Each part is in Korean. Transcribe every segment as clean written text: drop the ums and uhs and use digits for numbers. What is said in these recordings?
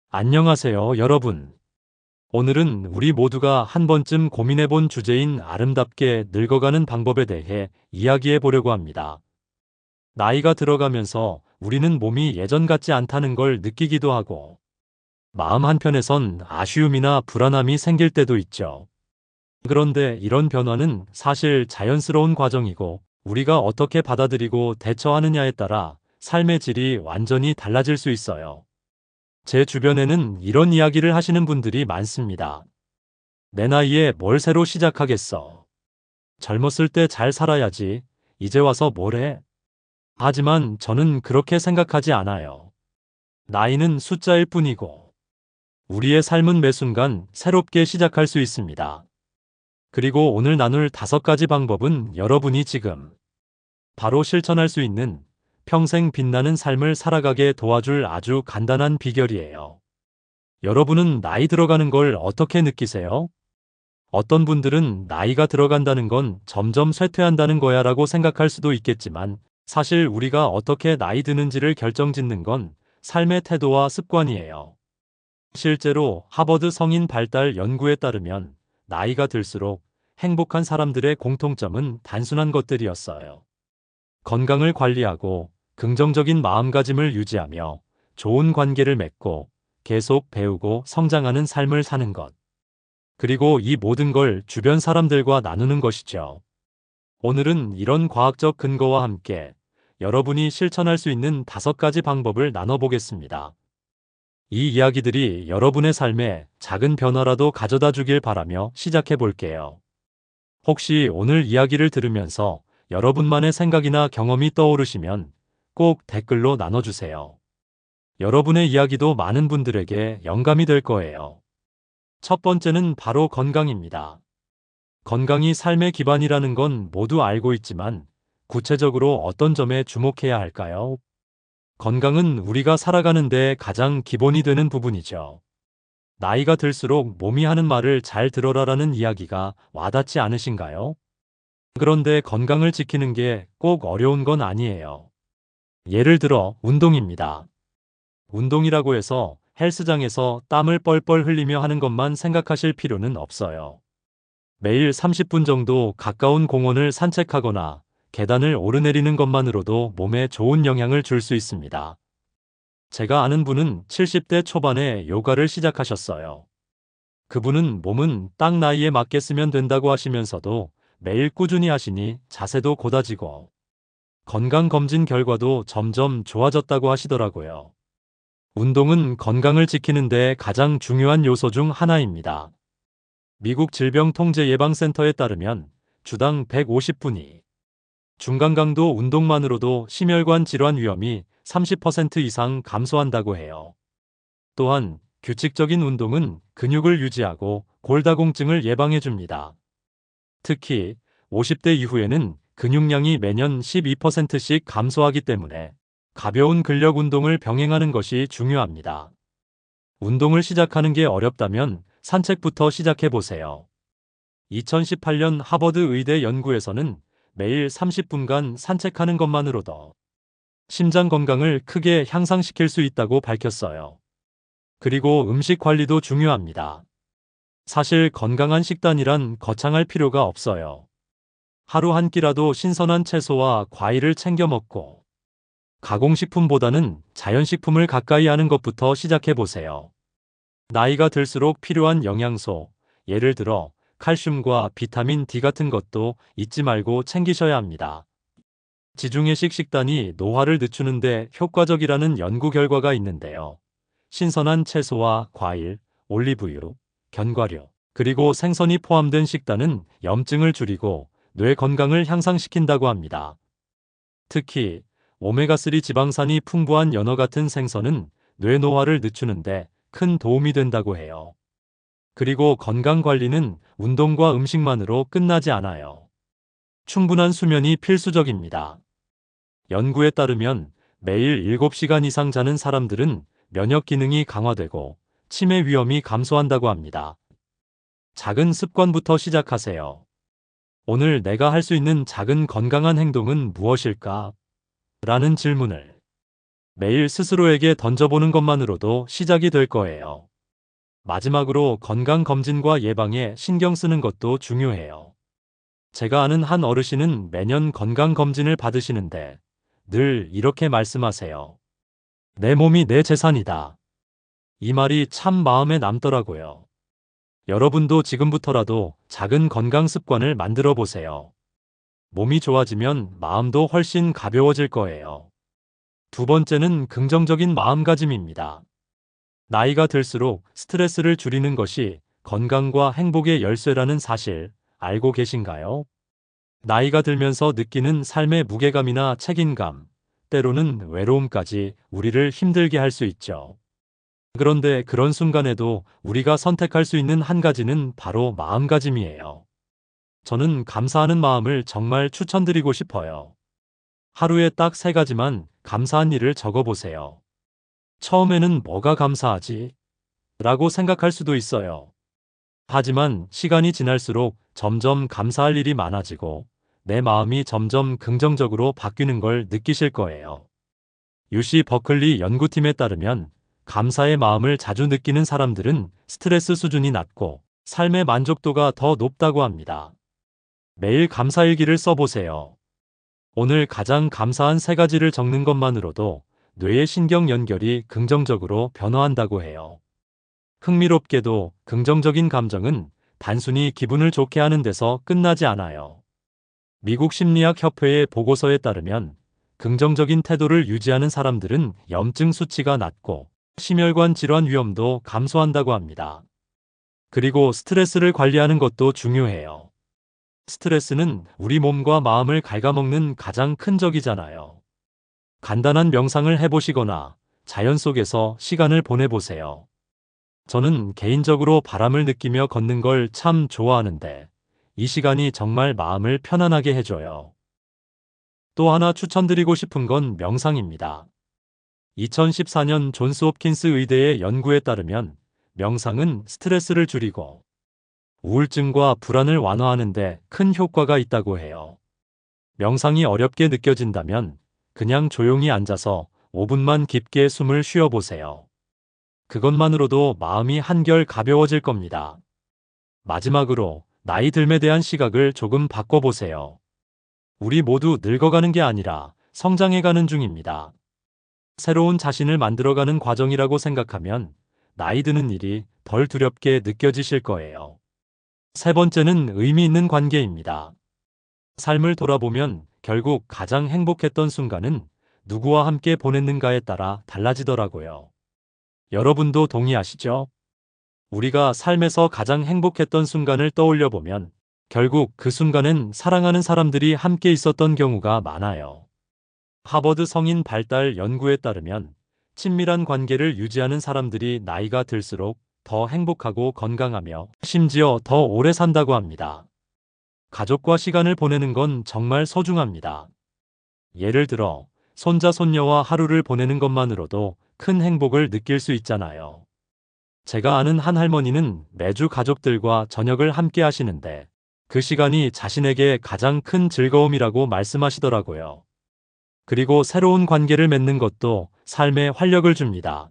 안녕하세요, 여러분. 오늘은 우리 모두가 한 번쯤 고민해 본 주제인 아름답게 늙어가는 방법에 대해 이야기해 보려고 합니다. 나이가 들어가면서 우리는 몸이 예전 같지 않다는 걸 느끼기도 하고, 마음 한편에선 아쉬움이나 불안함이 생길 때도 있죠. 그런데 이런 변화는 사실 자연스러운 과정이고, 우리가 어떻게 받아들이고 대처하느냐에 따라 삶의 질이 완전히 달라질 수 있어요. 제 주변에는 이런 이야기를 하시는 분들이 많습니다. 내 나이에 뭘 새로 시작하겠어. 젊었을 때 잘 살아야지. 이제 와서 뭘 해? 하지만 저는 그렇게 생각하지 않아요. 나이는 숫자일 뿐이고, 우리의 삶은 매 순간 새롭게 시작할 수 있습니다. 그리고 오늘 나눌 5가지 방법은 여러분이 지금 바로 실천할 수 있는 평생 빛나는 삶을 살아가게 도와줄 아주 간단한 비결이에요. 여러분은 나이 들어가는 걸 어떻게 느끼세요? 어떤 분들은 나이가 들어간다는 건 점점 쇠퇴한다는 거야 라고 생각할 수도 있겠지만, 사실 우리가 어떻게 나이 드는지를 결정짓는 건 삶의 태도와 습관이에요. 실제로 하버드 성인 발달 연구에 따르면 나이가 들수록 행복한 사람들의 공통점은 단순한 것들이었어요. 건강을 관리하고 긍정적인 마음가짐을 유지하며 좋은 관계를 맺고 계속 배우고 성장하는 삶을 사는 것. 그리고 이 모든 걸 주변 사람들과 나누는 것이죠. 오늘은 이런 과학적 근거와 함께 여러분이 실천할 수 있는 5가지 방법을 나눠보겠습니다. 이 이야기들이 여러분의 삶에 작은 변화라도 가져다 주길 바라며 시작해 볼게요. 혹시 오늘 이야기를 들으면서 여러분만의 생각이나 경험이 떠오르시면 꼭 댓글로 나눠주세요. 여러분의 이야기도 많은 분들에게 영감이 될 거예요. 첫 번째는 바로 건강입니다. 건강이 삶의 기반이라는 건 모두 알고 있지만 구체적으로 어떤 점에 주목해야 할까요? 건강은 우리가 살아가는 데 가장 기본이 되는 부분이죠. 나이가 들수록 몸이 하는 말을 잘 들어라라는 이야기가 와닿지 않으신가요? 그런데 건강을 지키는 게 꼭 어려운 건 아니에요. 예를 들어 운동입니다. 운동이라고 해서 헬스장에서 땀을 뻘뻘 흘리며 하는 것만 생각하실 필요는 없어요. 매일 30분 정도 가까운 공원을 산책하거나 계단을 오르내리는 것만으로도 몸에 좋은 영향을 줄 수 있습니다. 제가 아는 분은 70대 초반에 요가를 시작하셨어요. 그분은 몸은 딱 나이에 맞게 쓰면 된다고 하시면서도 매일 꾸준히 하시니 자세도 곧아지고 건강검진 결과도 점점 좋아졌다고 하시더라고요. 운동은 건강을 지키는 데 가장 중요한 요소 중 하나입니다. 미국 질병통제예방센터에 따르면 주당 150분이 중간 강도 운동만으로도 심혈관 질환 위험이 30% 이상 감소한다고 해요. 또한 규칙적인 운동은 근육을 유지하고 골다공증을 예방해 줍니다. 특히 50대 이후에는 근육량이 매년 12%씩 감소하기 때문에 가벼운 근력 운동을 병행하는 것이 중요합니다. 운동을 시작하는 게 어렵다면 산책부터 시작해 보세요. 2018년 하버드 의대 연구에서는 매일 30분간 산책하는 것만으로도 심장 건강을 크게 향상시킬 수 있다고 밝혔어요. 그리고 음식 관리도 중요합니다. 사실 건강한 식단이란 거창할 필요가 없어요. 하루 한 끼라도 신선한 채소와 과일을 챙겨 먹고 가공식품보다는 자연식품을 가까이 하는 것부터 시작해 보세요. 나이가 들수록 필요한 영양소, 예를 들어 칼슘과 비타민 D 같은 것도 잊지 말고 챙기셔야 합니다. 지중해식 식단이 노화를 늦추는데 효과적이라는 연구 결과가 있는데요. 신선한 채소와 과일, 올리브유, 견과류, 그리고 생선이 포함된 식단은 염증을 줄이고 뇌 건강을 향상시킨다고 합니다. 특히 오메가3 지방산이 풍부한 연어 같은 생선은 뇌 노화를 늦추는데 큰 도움이 된다고 해요. 그리고 건강 관리는 운동과 음식만으로 끝나지 않아요. 충분한 수면이 필수적입니다. 연구에 따르면 매일 7시간 이상 자는 사람들은 면역 기능이 강화되고 치매 위험이 감소한다고 합니다. 작은 습관부터 시작하세요. 오늘 내가 할 수 있는 작은 건강한 행동은 무엇일까? 라는 질문을 매일 스스로에게 던져보는 것만으로도 시작이 될 거예요. 마지막으로 건강검진과 예방에 신경 쓰는 것도 중요해요. 제가 아는 한 어르신은 매년 건강검진을 받으시는데 늘 이렇게 말씀하세요. 내 몸이 내 재산이다. 이 말이 참 마음에 남더라고요. 여러분도 지금부터라도 작은 건강 습관을 만들어 보세요. 몸이 좋아지면 마음도 훨씬 가벼워질 거예요. 두 번째는 긍정적인 마음가짐입니다. 나이가 들수록 스트레스를 줄이는 것이 건강과 행복의 열쇠라는 사실 알고 계신가요? 나이가 들면서 느끼는 삶의 무게감이나 책임감, 때로는 외로움까지 우리를 힘들게 할 수 있죠. 그런데 그런 순간에도 우리가 선택할 수 있는 한 가지는 바로 마음가짐이에요. 저는 감사하는 마음을 정말 추천드리고 싶어요. 하루에 딱 3가지만 감사한 일을 적어보세요. 처음에는 뭐가 감사하지? 라고 생각할 수도 있어요. 하지만 시간이 지날수록 점점 감사할 일이 많아지고 내 마음이 점점 긍정적으로 바뀌는 걸 느끼실 거예요. UC 버클리 연구팀에 따르면 감사의 마음을 자주 느끼는 사람들은 스트레스 수준이 낮고 삶의 만족도가 더 높다고 합니다. 매일 감사일기를 써보세요. 오늘 가장 감사한 3가지를 적는 것만으로도 뇌의 신경 연결이 긍정적으로 변화한다고 해요. 흥미롭게도 긍정적인 감정은 단순히 기분을 좋게 하는 데서 끝나지 않아요. 미국 심리학 협회의 보고서에 따르면 긍정적인 태도를 유지하는 사람들은 염증 수치가 낮고 심혈관 질환 위험도 감소한다고 합니다. 그리고 스트레스를 관리하는 것도 중요해요. 스트레스는 우리 몸과 마음을 갉아먹는 가장 큰 적이잖아요. 간단한 명상을 해보시거나 자연 속에서 시간을 보내보세요. 저는 개인적으로 바람을 느끼며 걷는 걸 참 좋아하는데 이 시간이 정말 마음을 편안하게 해줘요. 또 하나 추천드리고 싶은 건 명상입니다. 2014년 존스 홉킨스 의대의 연구에 따르면 명상은 스트레스를 줄이고 우울증과 불안을 완화하는 데 큰 효과가 있다고 해요. 명상이 어렵게 느껴진다면 그냥 조용히 앉아서 5분만 깊게 숨을 쉬어보세요. 그것만으로도 마음이 한결 가벼워질 겁니다. 마지막으로 나이 듦에 대한 시각을 조금 바꿔보세요. 우리 모두 늙어가는 게 아니라 성장해가는 중입니다. 새로운 자신을 만들어가는 과정이라고 생각하면 나이 드는 일이 덜 두렵게 느껴지실 거예요. 세 번째는 의미 있는 관계입니다. 삶을 돌아보면 결국 가장 행복했던 순간은 누구와 함께 보냈는가에 따라 달라지더라고요. 여러분도 동의하시죠? 우리가 삶에서 가장 행복했던 순간을 떠올려 보면 결국 그 순간엔 사랑하는 사람들이 함께 있었던 경우가 많아요. 하버드 성인 발달 연구에 따르면 친밀한 관계를 유지하는 사람들이 나이가 들수록 더 행복하고 건강하며 심지어 더 오래 산다고 합니다. 가족과 시간을 보내는 건 정말 소중합니다. 예를 들어 손자 손녀와 하루를 보내는 것만으로도 큰 행복을 느낄 수 있잖아요. 제가 아는 한 할머니는 매주 가족들과 저녁을 함께 하시는데 그 시간이 자신에게 가장 큰 즐거움이라고 말씀하시더라고요. 그리고 새로운 관계를 맺는 것도 삶에 활력을 줍니다.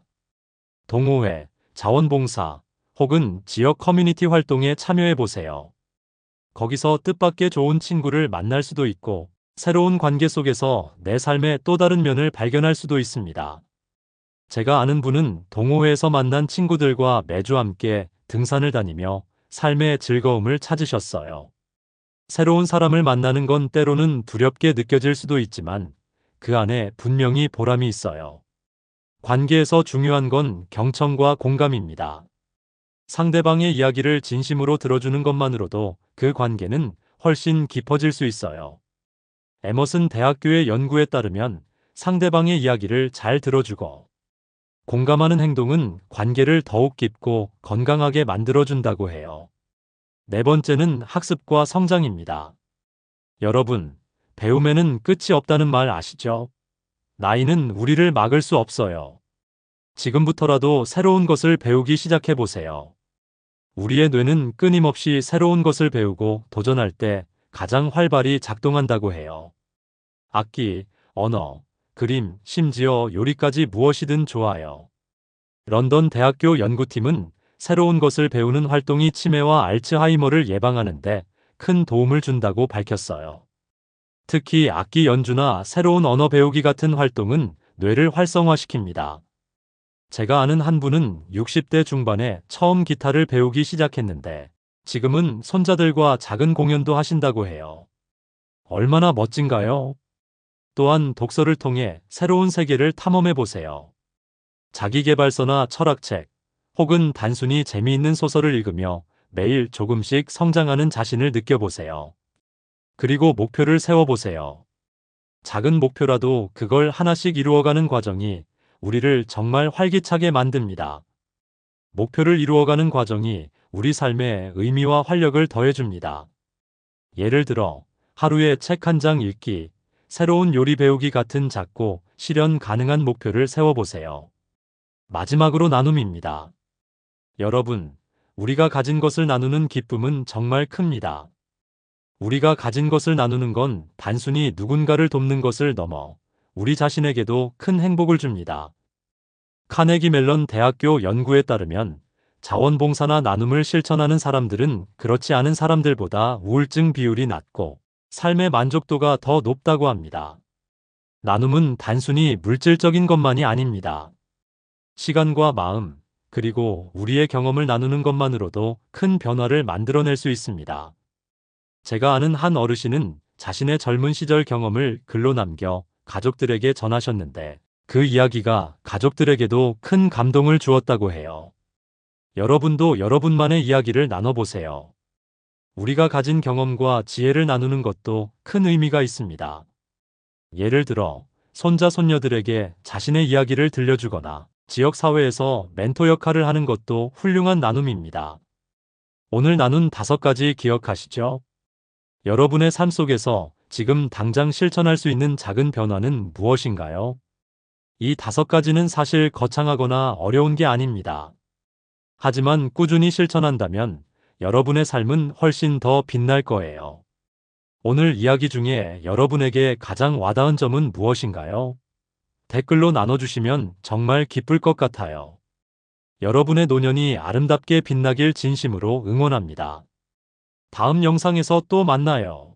동호회, 자원봉사 혹은 지역 커뮤니티 활동에 참여해 보세요. 거기서 뜻밖의 좋은 친구를 만날 수도 있고 새로운 관계 속에서 내 삶의 또 다른 면을 발견할 수도 있습니다. 제가 아는 분은 동호회에서 만난 친구들과 매주 함께 등산을 다니며 삶의 즐거움을 찾으셨어요. 새로운 사람을 만나는 건 때로는 두렵게 느껴질 수도 있지만 그 안에 분명히 보람이 있어요. 관계에서 중요한 건 경청과 공감입니다. 상대방의 이야기를 진심으로 들어주는 것만으로도 그 관계는 훨씬 깊어질 수 있어요. 에머슨 대학교의 연구에 따르면 상대방의 이야기를 잘 들어주고 공감하는 행동은 관계를 더욱 깊고 건강하게 만들어준다고 해요. 네 번째는 학습과 성장입니다. 여러분, 배움에는 끝이 없다는 말 아시죠? 나이는 우리를 막을 수 없어요. 지금부터라도 새로운 것을 배우기 시작해 보세요. 우리의 뇌는 끊임없이 새로운 것을 배우고 도전할 때 가장 활발히 작동한다고 해요. 악기, 언어, 그림, 심지어 요리까지 무엇이든 좋아요. 런던 대학교 연구팀은 새로운 것을 배우는 활동이 치매와 알츠하이머를 예방하는데 큰 도움을 준다고 밝혔어요. 특히 악기 연주나 새로운 언어 배우기 같은 활동은 뇌를 활성화시킵니다. 제가 아는 한 분은 60대 중반에 처음 기타를 배우기 시작했는데 지금은 손자들과 작은 공연도 하신다고 해요. 얼마나 멋진가요? 또한 독서를 통해 새로운 세계를 탐험해 보세요. 자기계발서나 철학책, 혹은 단순히 재미있는 소설을 읽으며 매일 조금씩 성장하는 자신을 느껴보세요. 그리고 목표를 세워보세요. 작은 목표라도 그걸 하나씩 이루어가는 과정이 우리를 정말 활기차게 만듭니다. 목표를 이루어가는 과정이 우리 삶에 의미와 활력을 더해줍니다. 예를 들어, 하루에 책 한 장 읽기, 새로운 요리 배우기 같은 작고 실현 가능한 목표를 세워보세요. 마지막으로 나눔입니다. 여러분, 우리가 가진 것을 나누는 기쁨은 정말 큽니다. 우리가 가진 것을 나누는 건 단순히 누군가를 돕는 것을 넘어 우리 자신에게도 큰 행복을 줍니다. 카네기 멜론 대학교 연구에 따르면 자원봉사나 나눔을 실천하는 사람들은 그렇지 않은 사람들보다 우울증 비율이 낮고 삶의 만족도가 더 높다고 합니다. 나눔은 단순히 물질적인 것만이 아닙니다. 시간과 마음, 그리고 우리의 경험을 나누는 것만으로도 큰 변화를 만들어낼 수 있습니다. 제가 아는 한 어르신은 자신의 젊은 시절 경험을 글로 남겨 가족들에게 전하셨는데 그 이야기가 가족들에게도 큰 감동을 주었다고 해요. 여러분도 여러분만의 이야기를 나눠보세요. 우리가 가진 경험과 지혜를 나누는 것도 큰 의미가 있습니다. 예를 들어, 손자, 손녀들에게 자신의 이야기를 들려주거나 지역사회에서 멘토 역할을 하는 것도 훌륭한 나눔입니다. 오늘 나눈 5가지 기억하시죠? 여러분의 삶 속에서 지금 당장 실천할 수 있는 작은 변화는 무엇인가요? 이 5가지는 사실 거창하거나 어려운 게 아닙니다. 하지만 꾸준히 실천한다면 여러분의 삶은 훨씬 더 빛날 거예요. 오늘 이야기 중에 여러분에게 가장 와닿은 점은 무엇인가요? 댓글로 나눠주시면 정말 기쁠 것 같아요. 여러분의 노년이 아름답게 빛나길 진심으로 응원합니다. 다음 영상에서 또 만나요.